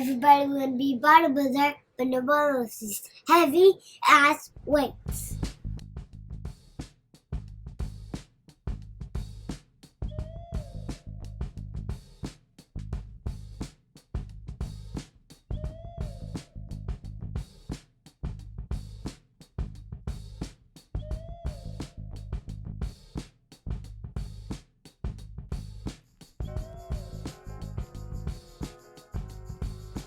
Everybody want to be bodybuilder, but nobody wants these heavy ass weights.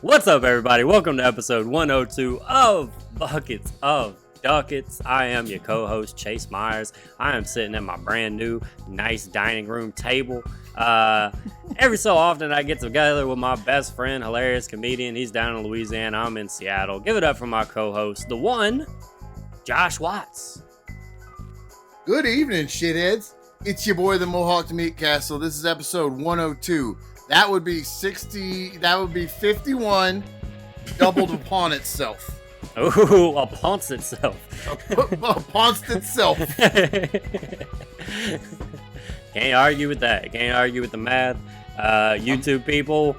What's up, everybody? Welcome to episode 102 of Buckets of Duckets. I am your co-host, Chase Myers. I am sitting at my brand new, nice dining room table. Every so often, I get together with my best friend, hilarious comedian. He's down in Louisiana. I'm in Seattle. Give it up for my co-host, the one, Josh Watts. Good evening, shitheads. It's your boy, the Mohawk to Meat Castle. This is episode 102. That would be 60, that would be 51 doubled upon itself. Ooh, upon itself. Upon itself. Can't argue with that. Can't argue with the math. YouTube people,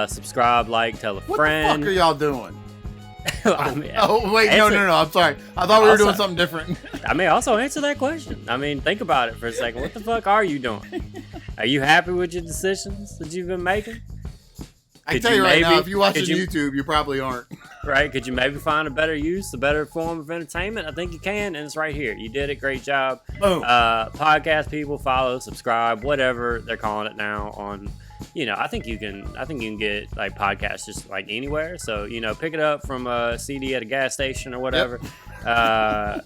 subscribe, like, tell a friend. What the fuck are y'all doing? No, I'm sorry. I thought we were doing something different. Also answer that question. Think about it for a second. What the fuck are you doing? Are you happy with your decisions that you've been making? I tell you right now, if you watch on YouTube, you probably aren't. Right? Could you maybe find a better use, a better form of entertainment? I think you can, and it's right here. You did it. Great job. Boom. Podcast people, follow, subscribe, whatever they're calling it now on. I think you can get like podcasts just like anywhere. So, pick it up from a CD at a gas station or whatever. Yep.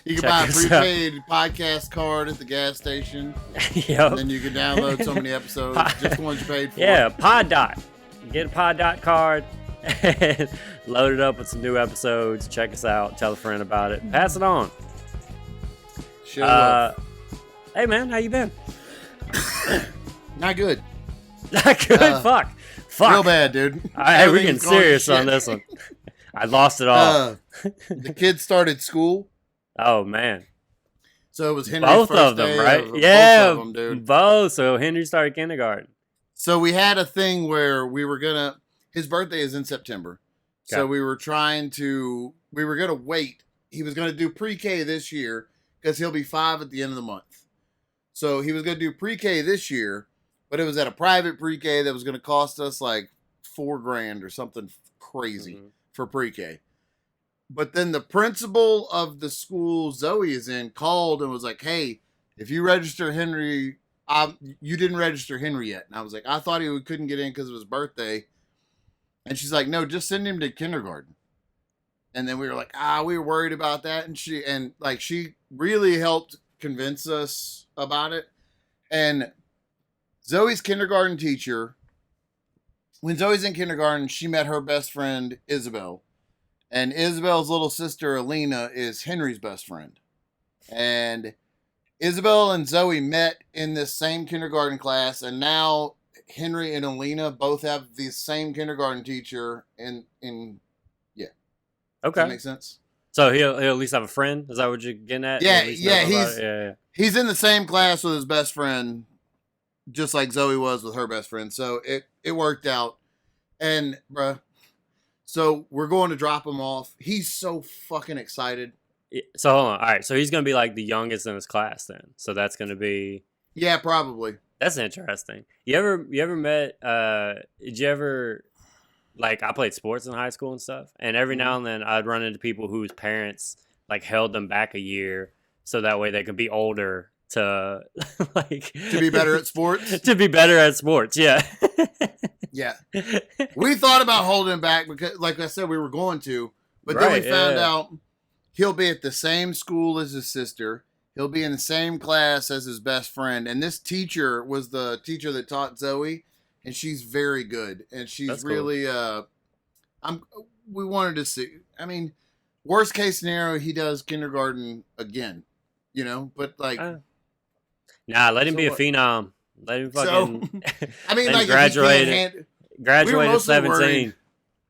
You can buy a prepaid podcast card at the gas station. Yep. And then you can download so many episodes, just the ones you paid for. Yeah, Pod Dot. Get a Pod Dot card and load it up with some new episodes. Check us out. Tell a friend about it. Pass it on. Hey, man, how you been? Not good. Not good? Fuck. Real bad, dude. Hey, we're getting serious on this one. I lost it all. The kids started school. Oh, man. So it was Henry's both first of them, day right? Both of them, dude. Both. So Henry started kindergarten. So we had a thing where his birthday is in September. Okay. So we were going to wait. He was going to do pre-K this year because he'll be 5 at the end of the month. So he was going to do pre-K this year, but it was at a private pre-K that was going to cost us like $4,000 or something crazy for pre-K. But then the principal of the school Zoe is in called and was like, hey, if you register Henry, you didn't register Henry yet. And I was like, I thought he couldn't get in because of his birthday. And she's like, no, just send him to kindergarten. And then we were like, we were worried about that. And she really helped convince us about it. And Zoe's kindergarten teacher, when Zoe's in kindergarten, she met her best friend, Isabel. And Isabel's little sister, Alina, is Henry's best friend. And Isabel and Zoe met in this same kindergarten class. And now Henry and Alina both have the same kindergarten teacher. Okay. Does that make sense? So he'll at least have a friend? Is that what you're getting at? Yeah. He's in the same class with his best friend, just like Zoe was with her best friend. So it worked out. And, bruh. So we're going to drop him off. He's so fucking excited. So hold on. All right. So he's going to be like the youngest in his class then. So that's going to be... Yeah, probably. That's interesting. You ever met... did you ever... Like, I played sports in high school and stuff. And every now and then I'd run into people whose parents like held them back a year so that way they could be older to to be better at sports? To be better at sports, yeah. Yeah. We thought about holding him back because, like I said, we were going to. But then we found out he'll be at the same school as his sister. He'll be in the same class as his best friend. And this teacher was the teacher that taught Zoe. And she's very good. And she's That's really, cool. We wanted to see. Worst case scenario, he does kindergarten again. But like. Let him be a phenom. Let him fucking. Graduate. Graduate at 17.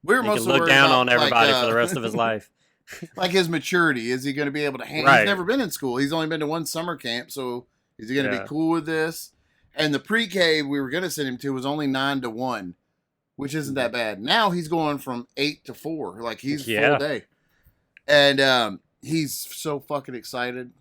We were mostly look down on everybody for the rest of his life. Like his maturity. Is he going to be able to handle? Right. He's never been in school. He's only been to one summer camp. So is he going to be cool with this? And the pre-K we were going to send him to was only 9 to 1. which isn't that bad. Now he's going from 8 to 4. Like, he's Yeah. full day. And he's so fucking excited.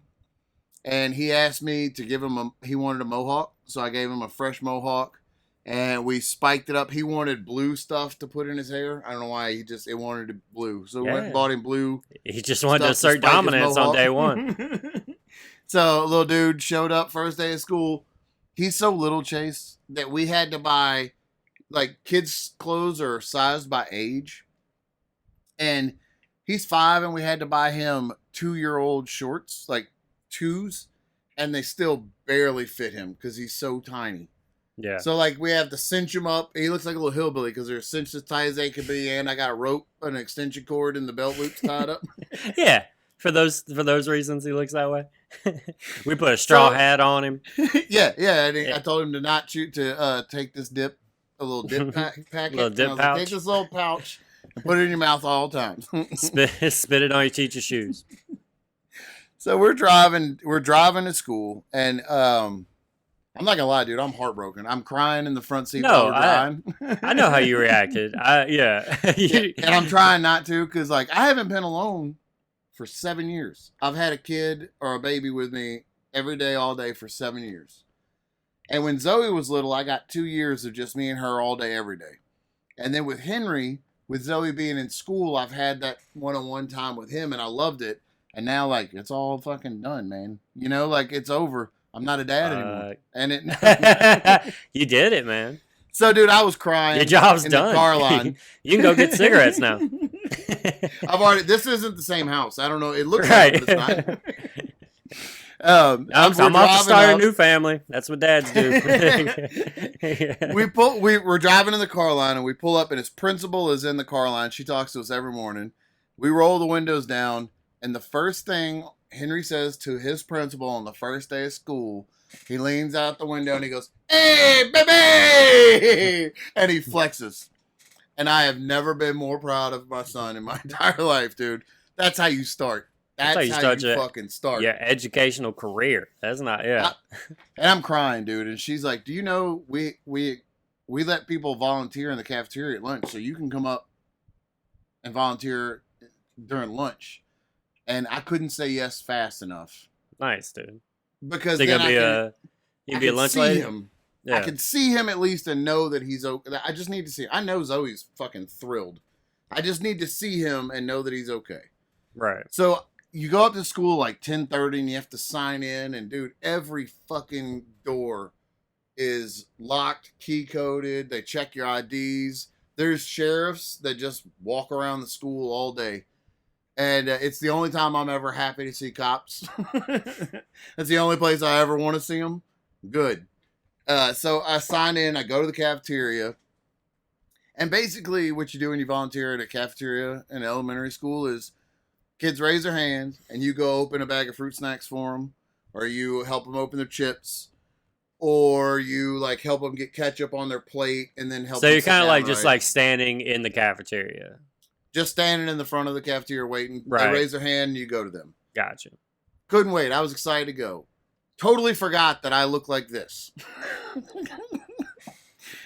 And he asked me to give him he wanted a mohawk. So I gave him a fresh mohawk. And we spiked it up. He wanted blue stuff to put in his hair. I don't know why. It wanted blue. So we went and bought him blue. He just wanted to stuff assert dominance on day one. So little dude showed up first day of school. He's so little, Chase, that we had to buy, like, kids' clothes are sized by age. And he's 5, and we had to buy him 2-year-old shorts, like 2s, and they still barely fit him because he's so tiny. Yeah. So, like, we have to cinch him up. He looks like a little hillbilly because they're cinched as tight as they could be, and I got a rope, an extension cord, and the belt loops tied up. Yeah. For those reasons, he looks that way. We put a straw hat on him. Yeah. And I told him to not take this dip, a little dip packet. Little dip pouch. Take this little pouch and put it in your mouth all the time. Spit it on your teacher's shoes. So we're driving to school, and I'm not gonna lie, dude. I'm heartbroken. I'm crying in the front seat while we're driving. I know how you reacted. Yeah. And I'm trying not to, because, like, I haven't been alone for 7 years. I've had a kid or a baby with me every day, all day for 7 years. And when Zoe was little, I got 2 years of just me and her all day, every day. And then with Henry, with Zoe being in school, I've had that one-on-one time with him, and I loved it. And now, like, it's all fucking done, man. You know, like, it's over. I'm not a dad anymore. And You did it, man. So, dude, I was crying. Your job's in done. The car line. You can go get cigarettes now. This isn't the same house. I don't know. It looks right. like it, but it's not. I'm off to start a new family. That's what dads do. We're driving in the car line, and we pull up, and his principal is in the car line. She talks to us every morning. We roll the windows down, and the first thing Henry says to his principal on the first day of school, he leans out the window and he goes, "Hey, baby!" And he flexes. And I have never been more proud of my son in my entire life, dude. That's how you start. That's how you fucking start. Yeah, educational career. That's not, yeah. And I'm crying, dude. And she's like, "Do you know we let people volunteer in the cafeteria at lunch, so you can come up and volunteer during lunch." And I couldn't say yes fast enough. Nice, dude. Because then I be a lunch lady. Him. Yeah. I could see him at least and know that he's okay. I just need to see. I know Zoe's fucking thrilled. I just need to see him and know that he's okay. Right. So you go up to school like 10:30 and you have to sign in. And, dude, every fucking door is locked, key coded. They check your IDs. There's sheriffs that just walk around the school all day. And it's the only time I'm ever happy to see cops. That's the only place I ever want to see them. Good. So I sign in. I go to the cafeteria. And basically what you do when you volunteer at a cafeteria in elementary school is kids raise their hands and you go open a bag of fruit snacks for them. Or you help them open their chips. Or you, like, help them get ketchup on their plate and then help them. So you're kind of like just like standing in the cafeteria. Just standing in the front of the cafeteria waiting. Right. They raise their hand and you go to them. Gotcha. Couldn't wait. I was excited to go. Totally forgot that I look like this.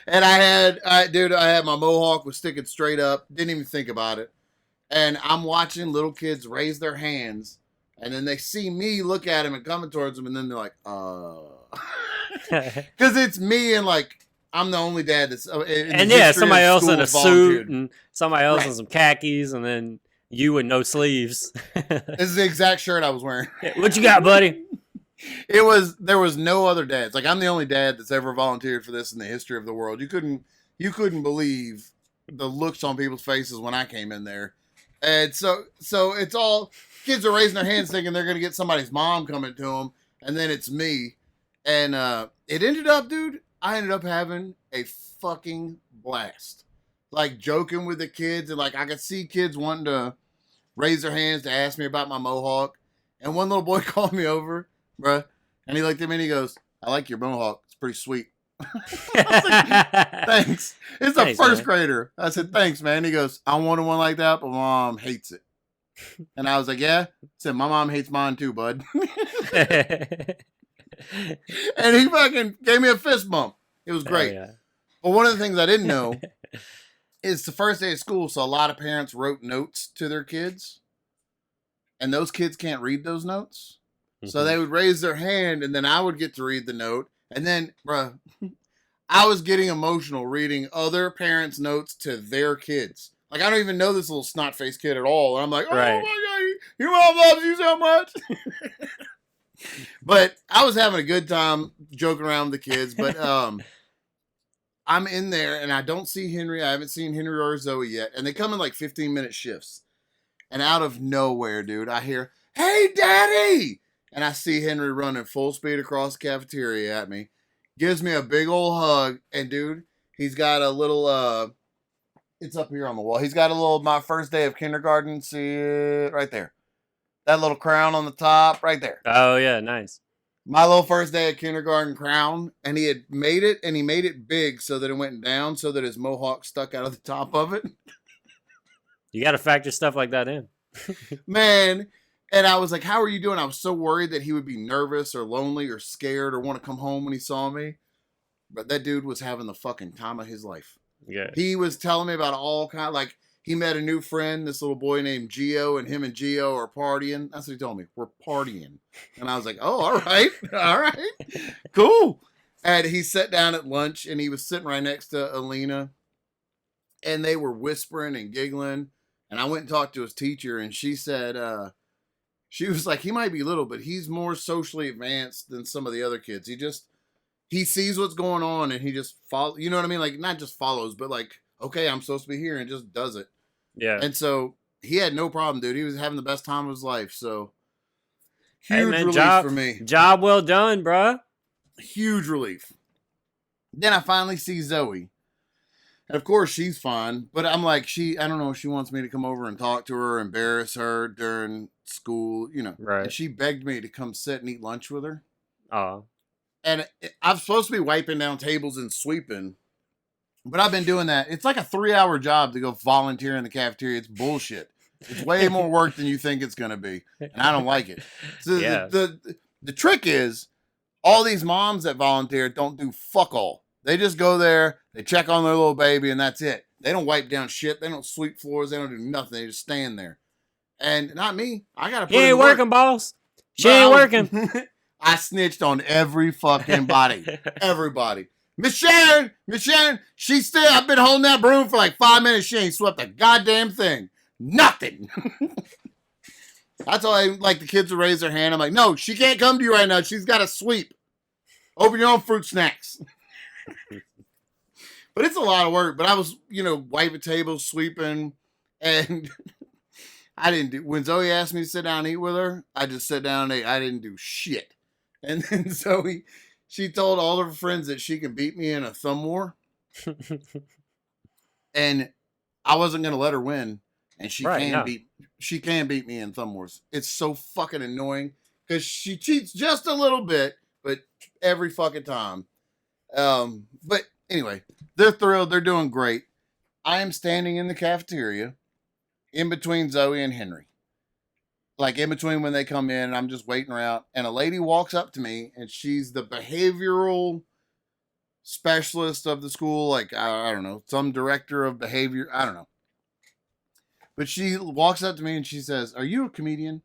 And I had my mohawk was sticking straight up. Didn't even think about it. And I'm watching little kids raise their hands. And then they see me look at them and coming towards them. And then they're like, Because it's me and, like, I'm the only dad that's and yeah, somebody else in a suit and somebody else in some khakis, and then you with no sleeves. This is the exact shirt I was wearing. What you got, buddy? There was no other dads. Like, I'm the only dad that's ever volunteered for this in the history of the world. You couldn't believe the looks on people's faces when I came in there. And so it's all kids are raising their hands thinking they're gonna get somebody's mom coming to them, and then it's me. And it ended up, dude. I ended up having a fucking blast. Like, joking with the kids. And, like, I could see kids wanting to raise their hands to ask me about my mohawk. And one little boy called me over, bruh. And he looked at me and he goes, "I like your mohawk. It's pretty sweet." I was like, "Thanks." It's a first grader. I said, "Thanks, man." He goes, "I wanted one like that, but mom hates it." And I was like, "Yeah?" I said, "My mom hates mine too, bud." And he fucking gave me a fist bump. It was great. Yeah. Well, one of the things I didn't know is the first day of school, so a lot of parents wrote notes to their kids, and those kids can't read those notes. So they would raise their hand, and then I would get to read the note. And then, bruh, I was getting emotional reading other parents' notes to their kids. Like, I don't even know this little snot-faced kid at all. And I'm like, oh Right. my God, your mom loves you so much. But I was having a good time joking around with the kids. But I'm in there, and I don't see Henry. I haven't seen Henry or Zoe yet. And they come in like 15-minute shifts. And out of nowhere, dude, I hear, hey, Daddy! And I see Henry running full speed across the cafeteria at me. Gives me a big old hug. And, dude, he's got a little, it's up here on the wall. He's got a little, my first day of kindergarten. See it right there. That little crown on the top, right there. Oh, yeah, nice. My little first day of kindergarten crown. And he had made it, and he made it big so that it went down so that his mohawk stuck out of the top of it. You got to factor stuff like that in. Man. And I was like, how are you doing? I was so worried that he would be nervous or lonely or scared or want to come home when he saw me. But that dude was having the fucking time of his life. Yeah. He was telling me about all kind of, like, he met a new friend, this little boy named Gio, and him and Gio are partying. That's what he told me. We're partying. And I was like, oh, all right. All right. Cool. And he sat down at lunch, and he was sitting right next to Alina. And they were whispering and giggling. And I went and talked to his teacher, and she said, she was like, he might be little, but he's more socially advanced than some of the other kids. He sees what's going on and he just follows, you know what I mean? Like, not just follows, but like, okay, I'm supposed to be here, and just does it. Yeah. And so he had no problem, dude. He was having the best time of his life. So huge Hey, man, relief for me. Job well done, bruh. Huge relief. Then I finally see Zoe. And of course she's fine, but I'm like, I don't know if she wants me to come over and talk to her, embarrass her during school, you know. Right. And she begged me to come sit and eat lunch with her. Oh. And I'm supposed to be wiping down tables and sweeping, but I've been doing that. It's like a 3-hour job to go volunteer in the cafeteria. It's bullshit. It's way more work than you think it's going to be, and I don't like it. So Yeah. the trick is, all these moms that volunteer don't do fuck all. They just go there, they check on their little baby, and that's it. They don't wipe down shit. They don't sweep floors. They don't do nothing. They just stand there. And not me. I got to put He ain't working, boss. She ain't working. I snitched on every fucking body. Everybody. Miss Sharon, I've been holding that broom for like 5 minutes. She ain't swept a goddamn thing. Nothing. That's all like the kids will raise their hand. I'm like, no, she can't come to you right now. She's got to sweep. Open your own fruit snacks. But it's a lot of work. But I was, wiping tables, sweeping, and I didn't do. When Zoe asked me to sit down and eat with her, I just sat down and ate. I didn't do shit. And then Zoe, she told all of her friends that she can beat me in a thumb war, and I wasn't gonna let her win. And she can beat me in thumb wars. It's so fucking annoying because she cheats just a little bit, but every fucking time. But anyway, they're thrilled. They're doing great. I am standing in the cafeteria in between Zoe and Henry. Like in between when they come in, I'm just waiting around. And a lady walks up to me, and she's the behavioral specialist of the school. Like, I don't know, some director of behavior. I don't know. But she walks up to me and she says, "Are you a comedian?"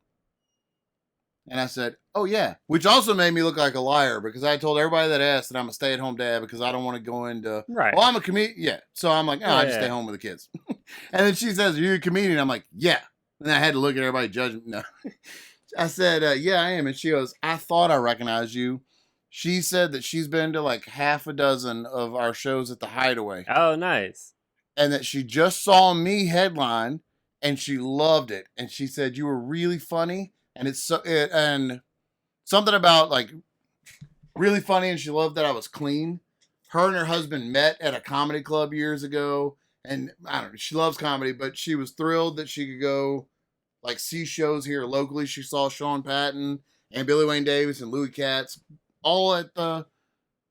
And I said, "Oh, yeah." Which also made me look like a liar because I told everybody that asked that I'm a stay-at-home dad because I don't want to go into, Right. "Well, I'm a comedian." Yeah. So I'm like, I just stay home with the kids. And then she says, "Are you a comedian?" I'm like, "Yeah." And I had to look at everybody judging. No. I said, "Yeah, I am." And she goes, "I thought I recognized you." She said that she's been to like half a dozen of our shows at the Hideaway. Oh, nice. And that she just saw me headline. And she loved it. And she said, "You were really funny." And and something about like really funny. And she loved that I was clean. Her and her husband met at a comedy club years ago. And I don't know, she loves comedy, but she was thrilled that she could go like see shows here locally. She saw Sean Patton and Billy Wayne Davis and Louis Katz all at the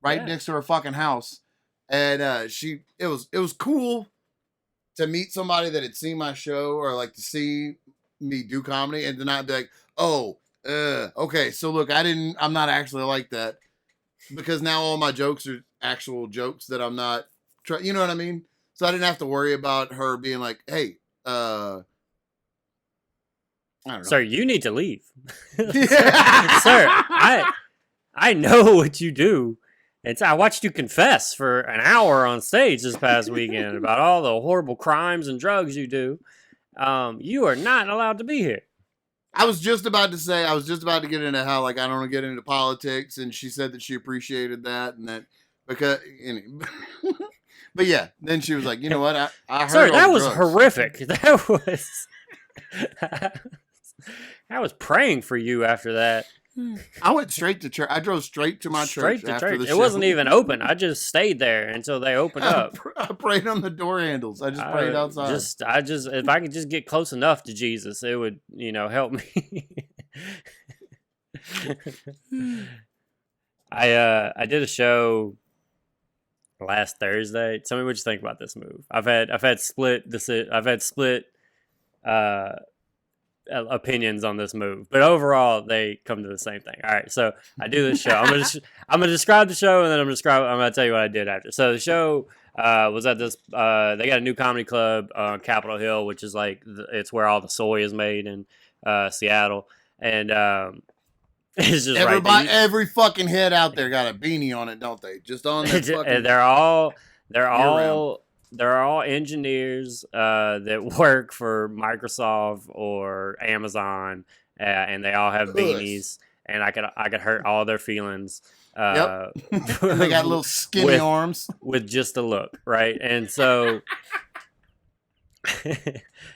next to her fucking house. And it was cool to meet somebody that had seen my show or like to see me do comedy and to not be like, "Oh, okay, so look, I'm not actually like that," because now all my jokes are actual jokes that I'm not You know what I mean? So I didn't have to worry about her being like, hey, I don't know. Sir, you need to leave. Sir, I know what you do. I watched you confess for an hour on stage this past weekend about all the horrible crimes and drugs you do. You are not allowed to be here. I was just about to get into how, like, I don't want to get into politics, and she said that she appreciated that, and that because, but yeah, then she was like, you know what, I heard. Sir, that was drugs. horrific. That was. I was praying for you after that. I went straight to church. I drove straight to my church after the show. It wasn't even open. I just stayed there until they opened up. I prayed on the door handles. I just prayed outside. If I could just get close enough to Jesus, it would, help me. I did a show last Thursday. Tell me what you think about this move. I've had split opinions on this move, but overall they come to the same thing. All right, so I do this show. I'm gonna describe the show, and then I'm gonna tell you what I did after. So the show was at this. They got a new comedy club on Capitol Hill, which is like it's where all the soy is made in Seattle, and it's just everybody, every fucking head out there got a beanie on it, don't they? Just on their fucking. And they're all engineers that work for Microsoft or Amazon, and they all have beanies. And I could hurt all their feelings. Yep. They got little skinny arms with just a look, right? And so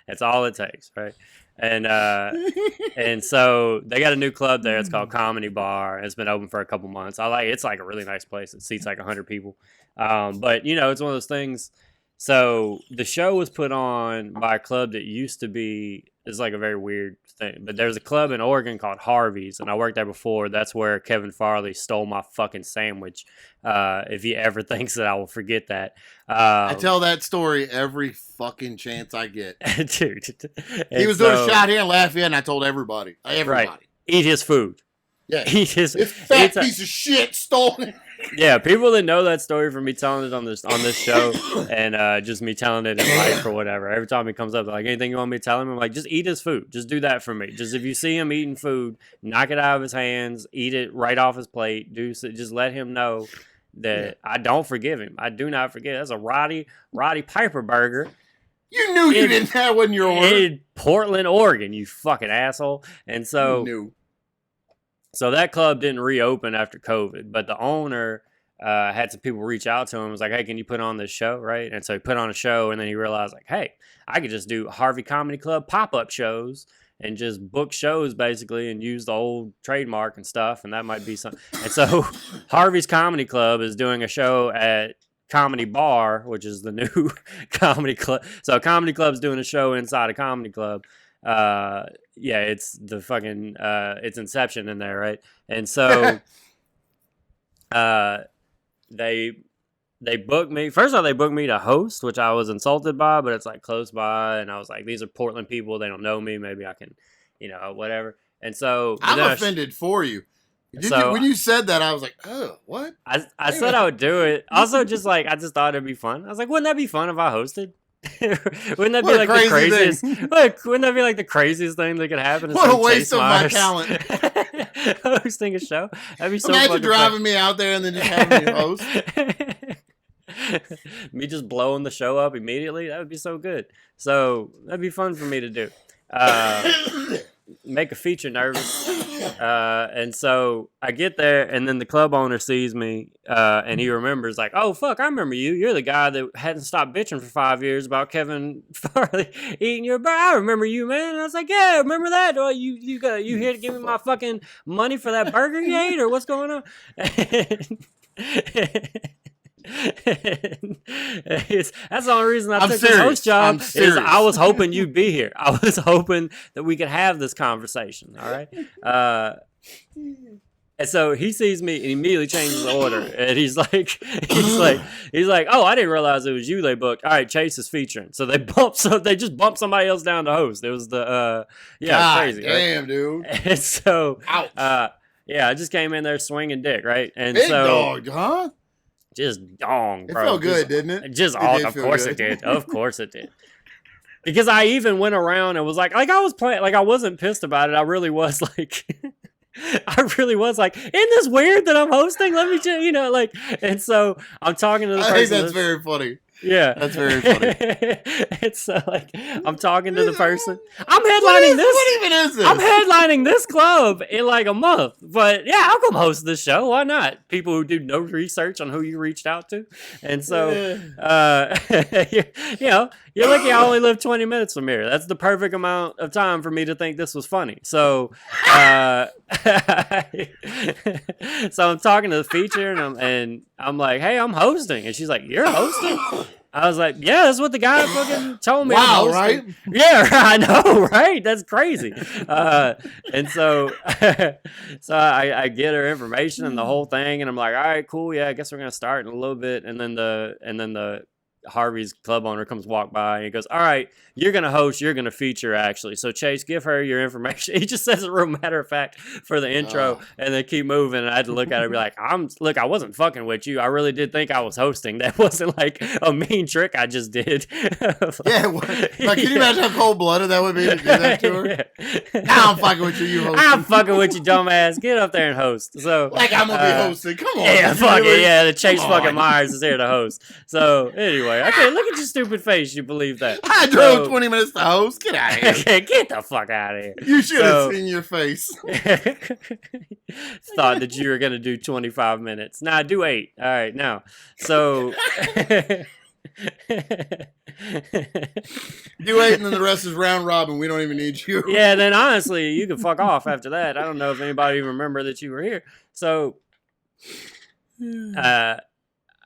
that's all it takes, right? And so they got a new club there. It's called Comedy Bar. It's been open for a couple months. It's like a really nice place. It seats like 100 people. But it's one of those things. So the show was put on by a club that used to be, it's like a very weird thing, but there's a club in Oregon called Harvey's, and I worked there before. That's where Kevin Farley stole my fucking sandwich. If he ever thinks that I will forget that. I tell that story every fucking chance I get. Dude. He was doing a shot here in Lafayette, and I told everybody. Right. Eat his food. Yeah. Eat his this fat piece of shit stole it. Yeah, people that know that story from me telling it on this show and just me telling it in life or whatever. Every time it comes up, they're like, anything you want me to tell him? I'm like, just eat his food. Just do that for me. Just if you see him eating food, knock it out of his hands, eat it right off his plate. Just let him know that I don't forgive him. I do not forget. That's a Roddy Piper burger. You knew you didn't have one in your order. In Portland, Oregon, you fucking asshole. And so you knew. So that club didn't reopen after COVID, but the owner had some people reach out to him. Was like, hey, can you put on this show, right? And so he put on a show, and then he realized, like, hey, I could just do Harvey Comedy Club pop-up shows and just book shows, basically, and use the old trademark and stuff, and that might be something. And so Harvey's Comedy Club is doing a show at Comedy Bar, which is the new comedy club. So Comedy Club's doing a show inside a comedy club. Yeah, it's the fucking it's Inception in there, right? And so they booked me. First of all, they booked me to host, which I was insulted by, but it's like close by, and I was like, these are Portland people, they don't know me, maybe I can, whatever. And so I'm offended for you. When you said that, I was like, oh, what? I said I would do it. Also, just like I just thought it'd be fun. I was like, wouldn't that be fun if I hosted? Wouldn't that be like the craziest? Wouldn't that be like the craziest thing that could happen? What a waste of my talent! Hosting a show. That'd be so. Imagine driving me out there and then just having me host. Me just blowing the show up immediately. That would be so good. So that'd be fun for me to do. Make a feature nervous. And so I get there, and then the club owner sees me, and he remembers, like, oh, fuck, I remember you. You're the guy that hadn't stopped bitching for 5 years about Kevin Farley eating your burger. I remember you, man. And I was like, yeah, remember that? Oh, you here to give me my fucking money for that burger you ate, or what's going on? That's the only reason I took this host job. Is I was hoping you'd be here. I was hoping that we could have this conversation. All right. And so he sees me and immediately changes the order. And he's like, oh, I didn't realize it was you they booked. All right, Chase is featuring. So they just bumped somebody else down to host. It was the God, crazy. Damn, right? Dude. And so ouch. Yeah, I just came in there swinging dick, right? And Big so dog, huh? just dong, It bro. felt good, didn't it? Just It all, did of feel course good. it did. Of course it did. Because I even went around and was like I was playing, like I wasn't pissed about it. I really was like, isn't this weird that I'm hosting? Let me just, like, and so I'm talking to the person. I think that's very funny. Yeah. That's very funny. It's so like I'm talking to the person. I'm headlining this. What even is this? I'm headlining this club in like a month. But yeah, I'll come host this show. Why not? People who do no research on who you reached out to. And so you're lucky I only live 20 minutes from here. That's the perfect amount of time for me to think this was funny. So so I'm talking to the feature and I'm like, hey, I'm hosting. And she's like, you're hosting? I was like, yeah, that's what the guy fucking told me. Wow, I'm right? hosting. Yeah, I know, right? That's crazy. And so I get her information and the whole thing, and I'm like, all right, cool, yeah, I guess we're gonna start in a little bit. And then the Harvey's club owner comes walk by and he goes, all right, you're going to host, you're going to feature actually. So Chase, give her your information. He just says a real matter of fact for the intro and then keep moving. And I had to look at her and be like, I wasn't fucking with you. I really did think I was hosting. That wasn't like a mean trick I just did. Yeah. Like, can you imagine how cold-blooded that would be to do that to her? Yeah. Now I'm fucking with you hosting. I'm fucking with you, dumbass. Get up there and host. So like I'm going to be hosting. Come on. Yeah, fuck really? it. Yeah, the Chase fucking Myers is here to host. So anyway, okay, look at your stupid face. You believe that? I drove 20 minutes to host. Get out of here. Okay, get the fuck out of here. You should have seen your face. Thought that you were gonna do 25 minutes. Nah, do 8. All right, now. So Do 8 and then the rest is round robin. We don't even need you. Yeah, then honestly, you can fuck off after that. I don't know if anybody even remember that you were here. So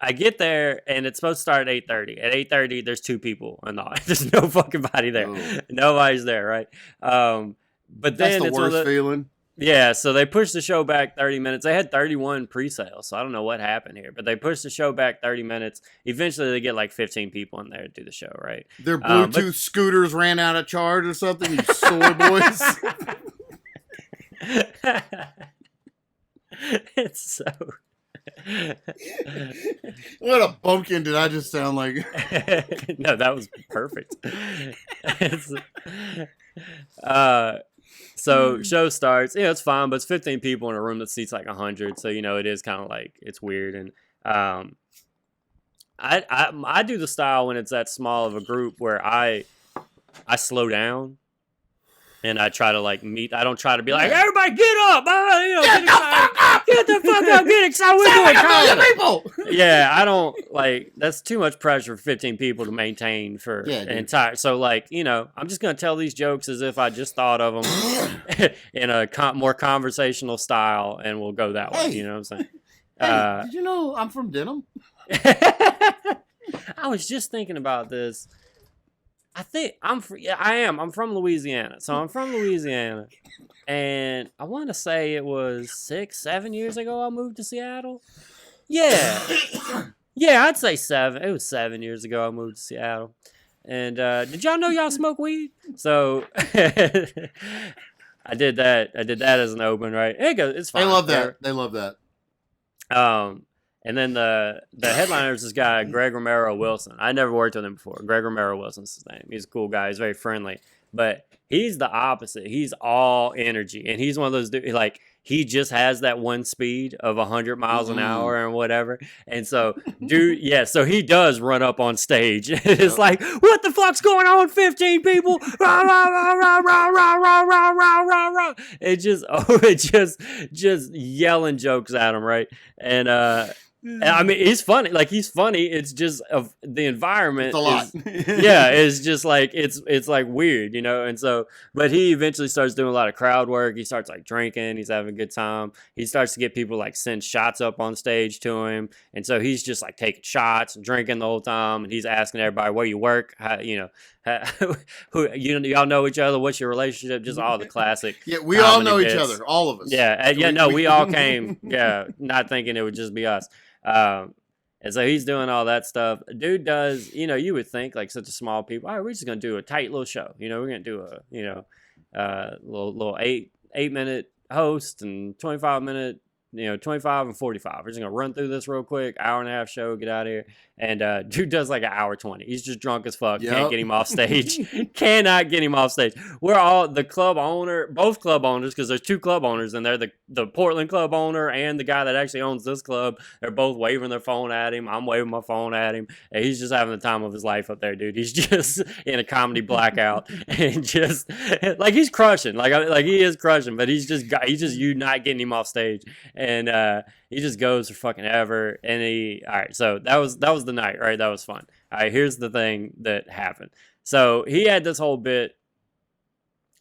I get there and it's supposed to start at 8:30. At 8:30, there's 2 people and there's no fucking body there. Oh. Nobody's there, right? But then that's the worst feeling. Yeah, so they pushed the show back 30 minutes. They had 31 pre-sales, so I don't know what happened here, but they pushed the show back 30 minutes. Eventually, they get like 15 people in there to do the show, right? Their Bluetooth scooters ran out of charge or something, you sore boys. It's so... What a bumpkin did I just sound like? No, that was perfect. So show starts. Yeah, it's fine, but it's 15 people in a room that seats like 100. So it is kind of like it's weird. And I do the style when it's that small of a group where I slow down. And I try to I don't try to be like, everybody get up, get excited. Get the fuck up, get excited. We're doing comedy. Yeah, I don't that's too much pressure for 15 people to maintain for an entire. So I'm just going to tell these jokes as if I just thought of them in a more conversational style and we'll go that way. You know what I'm saying? Hey, did you know I'm from Denham? I was just thinking about this. I think I'm from Louisiana. So I'm from Louisiana. And I want to say it was 6-7 years ago I moved to Seattle. Yeah. Yeah, I'd say 7. It was 7 years ago I moved to Seattle. And did y'all know y'all smoke weed? So I did that as an open, right? It's fine. They love that. They love that. And then the headliner is this guy, Greg Romero Wilson. I never worked with him before. Greg Romero Wilson's his name. He's a cool guy. He's very friendly. But he's the opposite. He's all energy. And he's one of those dudes, he just has that one speed of 100 miles an hour and whatever. And so, so he does run up on stage. It's like, what the fuck's going on, 15 people? Rah, rah, rah, rah, rah, rah, rah, rah, rah, rah, rah. It just yelling jokes at him, right? And I mean, he's funny. He's funny. It's just of the environment. It's a lot. It's just it's weird, And so, but he eventually starts doing a lot of crowd work. He starts drinking. He's having a good time. He starts to get people send shots up on stage to him, and so he's just taking shots, and drinking the whole time, and he's asking everybody where you work, how, who y'all know each other, what's your relationship, just all the classic. Yeah, we all know each other, all of us. Yeah, we all came, not thinking it would just be us. And so he's doing all that stuff. Dude does, you would think such a small people, all right, we're just going to do a tight little show. We're going to do a, little 8 minute host and 25 minute, 25 and 45. We're just gonna run through this real quick, hour and a half show, get out of here. And dude does like an hour 20. He's just drunk as fuck. Yep. Can't get him off stage. Cannot get him off stage. We're all the club owner, both club owners, because there's two club owners, and they're the Portland club owner and the guy that actually owns this club. They're both waving their phone at him. I'm waving my phone at him, and he's just having the time of his life up there, dude. He's just in a comedy blackout and just like he's crushing, like he is crushing, but he's just you not getting him off stage, and he just goes for fucking ever. And all right, so that was the night, right? That was fun. All right, here's the thing that happened. So he had this whole bit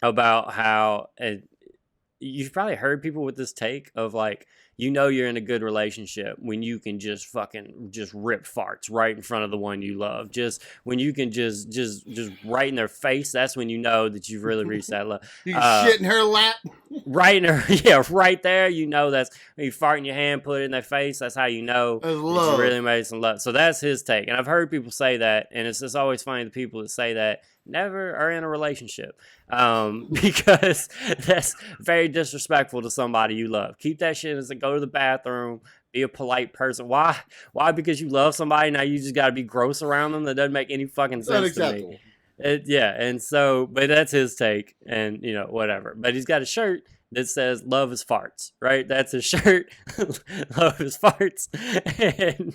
about how you've probably heard people with this take of like, you're in a good relationship when you can just rip farts right in front of the one you love. Just when you can just right in their face, that's when you know that you've really reached that level. You can shit in her lap. Right in her, right there. That's when you fart in your hand, put it in their face. That's how you know that you really made some love. So that's his take, and I've heard people say that, and it's just always funny the people that say that never are in a relationship, because that's very disrespectful to somebody you love. Keep that shit as a go to the bathroom. Be a polite person. Why? Because you love somebody, now you just got to be gross around them? That doesn't make any fucking sense to me. And so, but that's his take, and whatever. But he's got a shirt that says "Love is farts," right? That's his shirt. Love is farts, and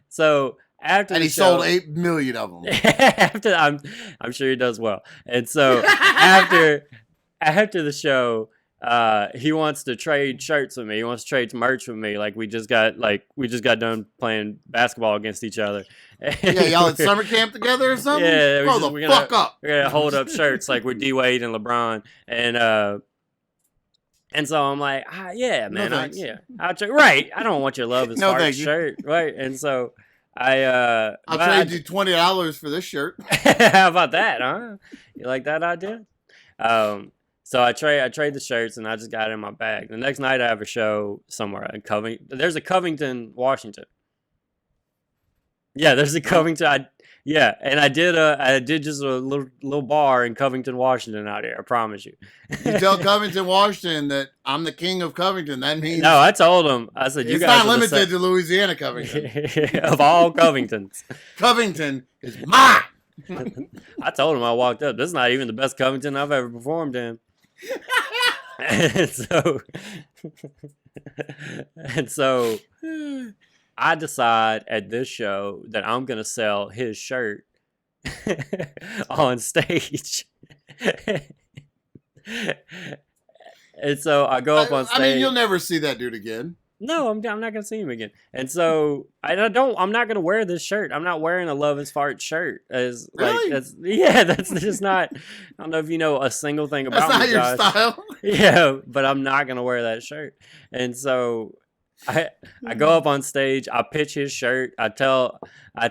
so. After and he show, sold 8 million of them. After I'm sure he does well. And so after the show, he wants to trade shirts with me. He wants to trade merch with me. Like we just got done playing basketball against each other. Yeah, y'all at summer camp together or something? Yeah, we're gonna hold up shirts like with D Wade and LeBron, and so I'm like, yeah, man, I'll trade. Right, I don't want your love is fart shirt, right? And so. I'll trade you $20 for this shirt. How about that, huh? You like that idea? So I trade the shirts, and I just got it in my bag. The next night I have a show somewhere in Covington. There's a Covington, Washington. Yeah, there's a Covington. And I did just a little bar in Covington, Washington out here. I promise you. You tell Covington, Washington that I'm the king of Covington. That means no. I told him. I said you it's guys not limited to Louisiana Covington. Of all Covingtons, Covington is mine. I told him I walked up. This is not even the best Covington I've ever performed in. and so I decide at this show that I'm going to sell his shirt on stage. And so I go up on stage. I mean, you'll never see that dude again. No, I'm not going to see him again. And so I'm not going to wear this shirt. I'm not wearing a Love is Fart shirt. Really? That's just not, I don't know if you know a single thing about that's not me, your Josh. style. Yeah, but I'm not going to wear that shirt. And so I go up on stage, I pitch his shirt, I tell I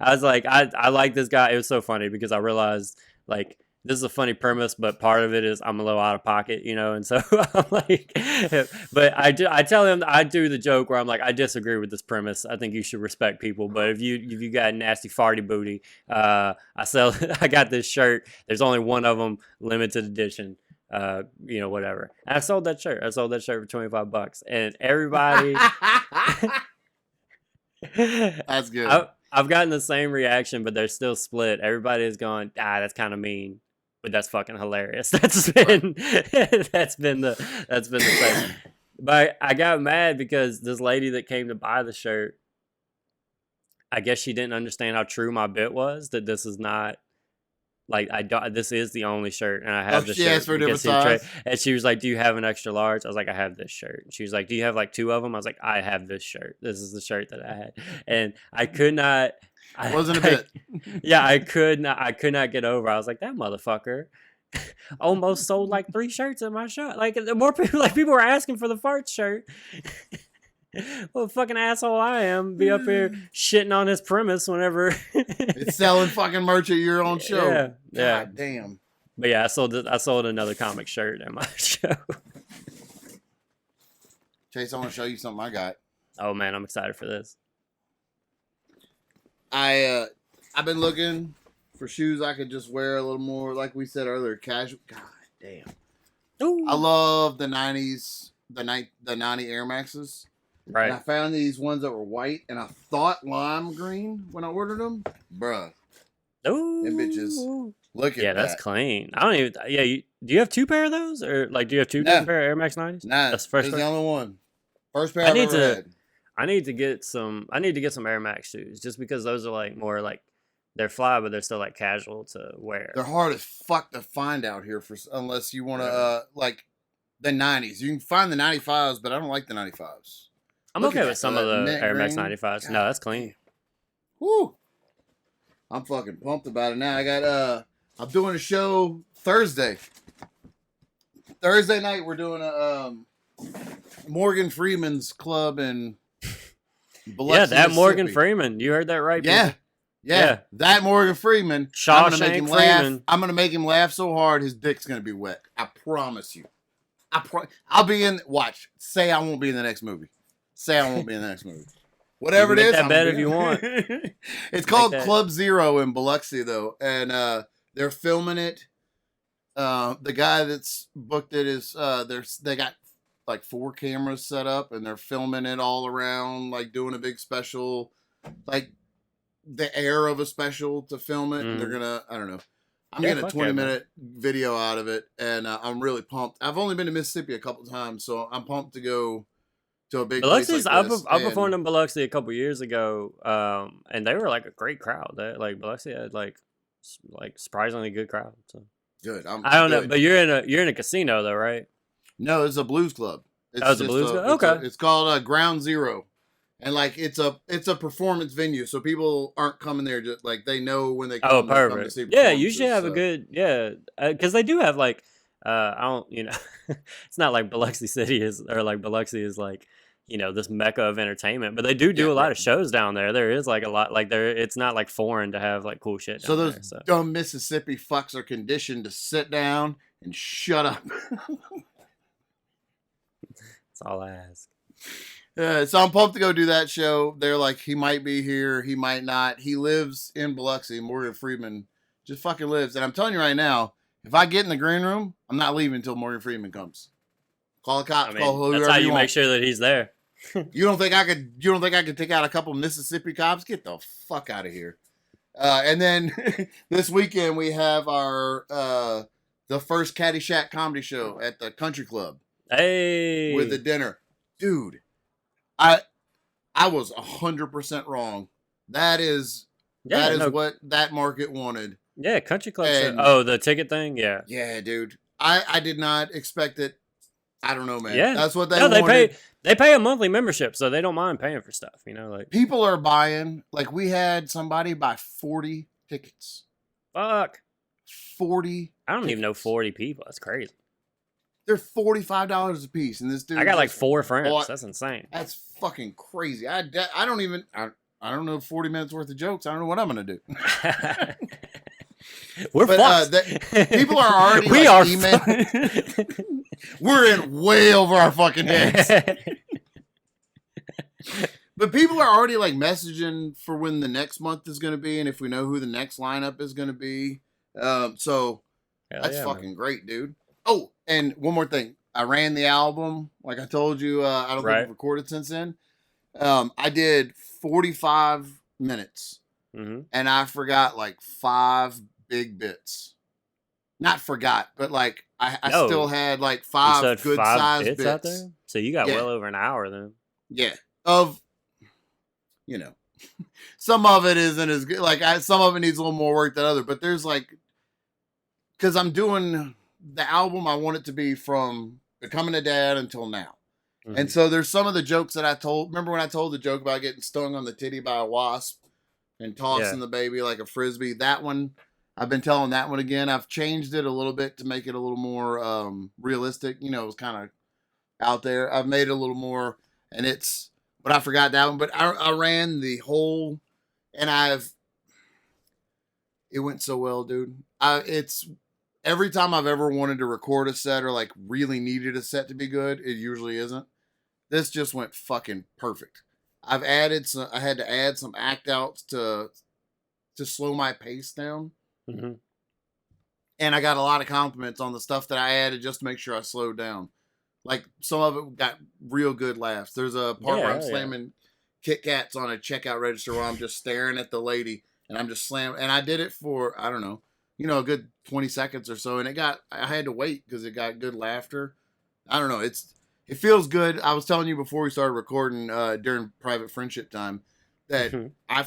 was like, I like this guy. It was so funny because I realized like this is a funny premise, but part of it is I'm a little out of pocket, and so I'm like, but I tell him, I do the joke where I'm like, I disagree with this premise. I think you should respect people, but if you got nasty farty booty, I got this shirt. There's only one of them, limited edition. Whatever. And I sold that shirt. For $25, and everybody. That's good. I've gotten the same reaction, but they're still split. Everybody is going, that's kind of mean, but that's fucking hilarious. That's been the thing. But I got mad because this lady that came to buy the shirt, I guess she didn't understand how true my bit was. That this is not. Like this is the only shirt, and I have this shirt. Asked for a different size. And she was like, "Do you have an extra large?" I was like, "I have this shirt." And she was like, "Do you have like 2 of them?" I was like, "I have this shirt. This is the shirt that I had," and I could not. Wasn't a bit. Yeah, I could not get over. I was like, that motherfucker almost sold like 3 shirts at my shop. Like more people, people were asking for the fart shirt. What a fucking asshole I am, be up here shitting on his premise whenever it's selling fucking merch at your own show. Yeah. God damn. But yeah, I sold another comic shirt at my show. Chase, I want to show you something I got. Oh man, I'm excited for this. I've been looking for shoes I could just wear a little more, like we said earlier, casual. God damn. Ooh. I love the 90s the 90 Air Maxes. Right. And I found these ones that were white, and I thought lime green when I ordered them. Bruh. Ooh. Them bitches. Look at that. Yeah, that's clean. I don't even. Yeah, do you have two pair of those, or like do you have two different pair of Air Max 90s? Nah, that's the first this is pair. the only one. First pair I've ever had. I need to get some Air Max shoes, just because those are like more like they're fly, but they're still like casual to wear. They're hard as fuck to find out here unless you want to like the 90s. You can find the 95s, but I don't like the 95s. I'm okay with some of the Air Max 95s. God. No, that's clean. Woo! I'm fucking pumped about it now. I got I'm doing a show Thursday. Thursday night we're doing a Morgan Freeman's club in Biloxi, yeah, that Morgan Mississippi. Freeman. You heard that right? Yeah. That Morgan Freeman. I'm gonna make him laugh. I'm gonna make him laugh so hard his dick's gonna be wet. I promise you. I'll be in. Watch. Say I won't be in the next movie. Say I won't be in the next movie. Whatever it is. That bet if you want. It's called Club Zero in Biloxi though, and they're filming it. The guy that's booked it is they got like 4 cameras set up, and they're filming it all around, like doing a big special, like the air of a special to film it. And they're gonna, I don't know. I'm getting a 20-minute video out of it, and I'm really pumped. I've only been to Mississippi a couple times, so I'm pumped to go to a big place like this. I performed in Biloxi a couple years ago, and they were like a great crowd. Like Biloxi had like surprisingly good crowd. So. Good. I don't know, but you're in a casino though, right? No, it's a blues club. It's a blues club. Okay. It's called Ground Zero, and like it's a performance venue, so people aren't coming there just like they know when they come. Oh, perfect. To see yeah, you should have a good because they do have like I don't it's not like Biloxi City is or like Biloxi is like this mecca of entertainment, but they do a lot of shows down there. There is like a lot like there. It's not like foreign to have like cool shit. So those dumb Mississippi fucks are conditioned to sit down and shut up. That's all I ask. So I'm pumped to go do that show. They're like, he might be here, he might not. He lives in Biloxi. Morgan Freeman just fucking lives. And I'm telling you right now, if I get in the green room, I'm not leaving until Morgan Freeman comes. Call the cops. Call whoever that's how you want. make sure that he's there. You don't think I could take out a couple Mississippi cops? Get the fuck out of here. And then this weekend we have our the first Caddyshack comedy show at the Country Club. Hey, with the dinner, dude. I was 100% wrong. That is what that market wanted. Yeah, Country Club. Oh, the ticket thing. Yeah. Yeah, dude. I did not expect it. I don't know, man. Yeah, that's what they wanted. They pay a monthly membership, so they don't mind paying for stuff. Like people are buying. Like we had somebody buy 40 tickets. Fuck. 40. I don't even know 40 people. That's crazy. They're $45 a piece, and this dude. I got like 4 friends. That's insane. That's fucking crazy. I don't know 40 minutes worth of jokes. I don't know what I'm gonna do. We're fucked. People are already. We are. We're in way over our fucking heads. But people are already like messaging for when the next month is going to be, and if we know who the next lineup is going to be. So that's fucking great, dude. Oh, and one more thing. I ran the album, like I told you. I don't think I've recorded since then. I did 45 minutes, and I forgot like 5 big bits. Not forgot, but like I still had like 5 good size bits out there. So you got well over an hour then. Yeah, some of it isn't as good. Like some of it needs a little more work than other. But there's like, because I'm doing the album, I want it to be from becoming a dad until now. And so there's some of the jokes that I told. Remember when I told the joke about getting stung on the titty by a wasp and tossing the baby like a frisbee? That one, I've been telling that one again. I've changed it a little bit to make it a little more realistic. It was kind of out there. I've made it a little more, and but I forgot that one. But I ran the whole, and it went so well, dude. It's every time I've ever wanted to record a set or like really needed a set to be good, it usually isn't. This just went fucking perfect. I had to add some act outs to slow my pace down. And I got a lot of compliments on the stuff that I added just to make sure I slowed down. Like some of it got real good laughs. There's a part where I'm slamming Kit Kats on a checkout register where I'm just staring at the lady and I'm just slamming. And I did it for, I don't know, a good 20 seconds or so. And I had to wait because it got good laughter. I don't know. It feels good. I was telling you before we started recording during private friendship time that I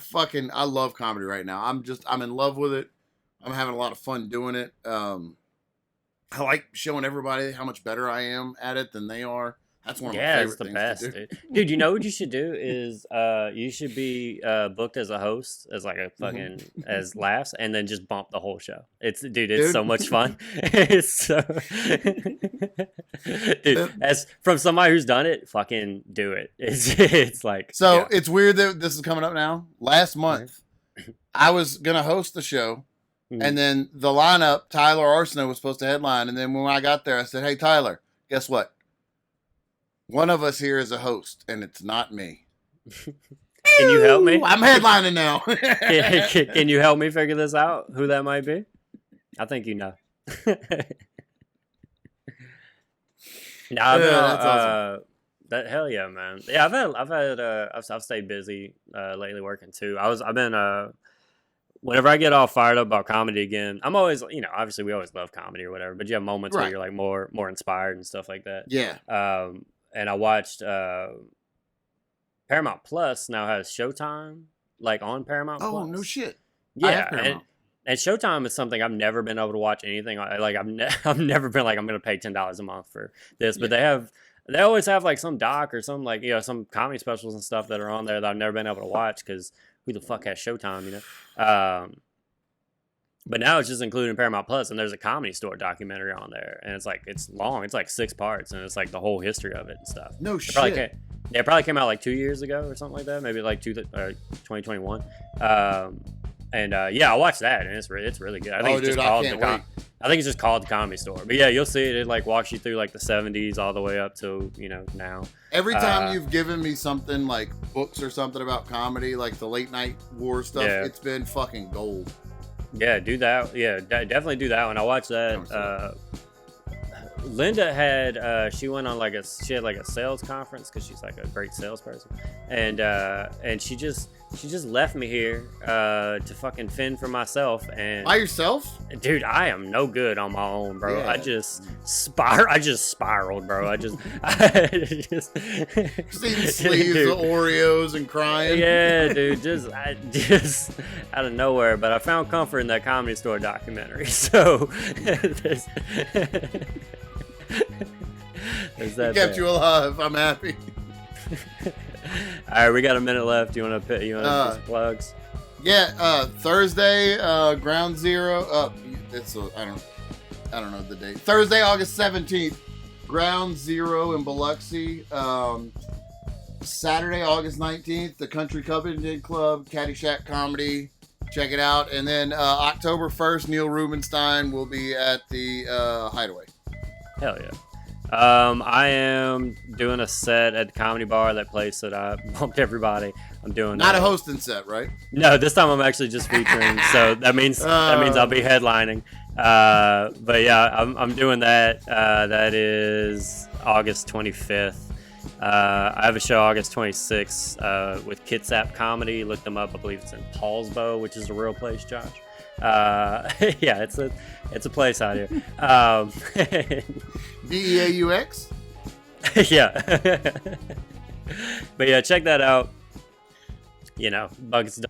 love comedy right now. I'm in love with it. I'm having a lot of fun doing it. I like showing everybody how much better I am at it than they are. That's one of my favorite things best, to do. Dude, you know what you should do is you should be booked as a host, as like a fucking as laughs, and then just bump the whole show. It's so much fun. It's so dude, as from somebody who's done it, fucking do it. It's like so. It's weird that this is coming up now. Last month, I was gonna host the show. And then the lineup, Tyler Arsenault was supposed to headline. And then when I got there, I said, hey, Tyler, guess what? One of us here is a host, and it's not me. Can you help me? I'm headlining now. Can you help me figure this out? Who that might be? I think you know. That's awesome. Hell yeah, man. Yeah, I've stayed busy lately working too. I've been whenever I get all fired up about comedy again, I'm always, obviously we always love comedy or whatever, but you have moments where you're like more inspired and stuff like that. Yeah. And I watched Paramount Plus now has Showtime, like on Paramount Plus. Oh, no shit. Yeah. And Showtime is something I've never been able to watch anything. Like I've never been like, I'm going to pay $10 a month for this, but they always have like some doc or some like, some comedy specials and stuff that are on there that I've never been able to watch because who the fuck has Showtime, But now it's just included in Paramount Plus, and there's a Comedy Store documentary on there, and it's long. It's like 6 parts, and it's like the whole history of it and stuff. No shit. It probably came out like 2 years ago or something like that, maybe like 2021. I watched that, and it's really good. I think I think it's just called the Comedy Store. But yeah, you'll see it. It like walks you through like the 70s all the way up to now. Every time you've given me something like books or something about comedy, like the late night war stuff, it's been fucking gold. Yeah, do that. Yeah, definitely do that one. I watched that. Linda had she went on she had like a sales conference because she's like a great salesperson, and she just left me here to fucking fend for myself. And by yourself, dude, I am no good on my own, bro. Yeah. I just spiraled, bro. I just seeing sleeves of Oreos and crying. Yeah, dude, just out of nowhere. But I found comfort in that Comedy Store documentary. So it kept you alive. I'm happy. All right, we got a minute left. You want to put some plugs? Yeah, Thursday, Ground Zero. I don't know the date. Thursday, August 17th, Ground Zero in Biloxi. Saturday, August 19th, the Country Covington Club, Caddyshack Comedy. Check it out. And then October 1st, Neil Rubenstein will be at the Hideaway. Hell yeah. I am doing a set at the Comedy Bar, that place that I bumped everybody. I'm doing not a hosting set, right? No, this time I'm actually just featuring. So that means I'll be headlining. But yeah, I'm doing that. That is August 25th. I have a show August 26th with Kitsap Comedy. Look them up. I believe it's in Paulsbo, which is a real place, Josh. Yeah, it's a place out here. BEAUX? Yeah. But yeah, check that out. Buckets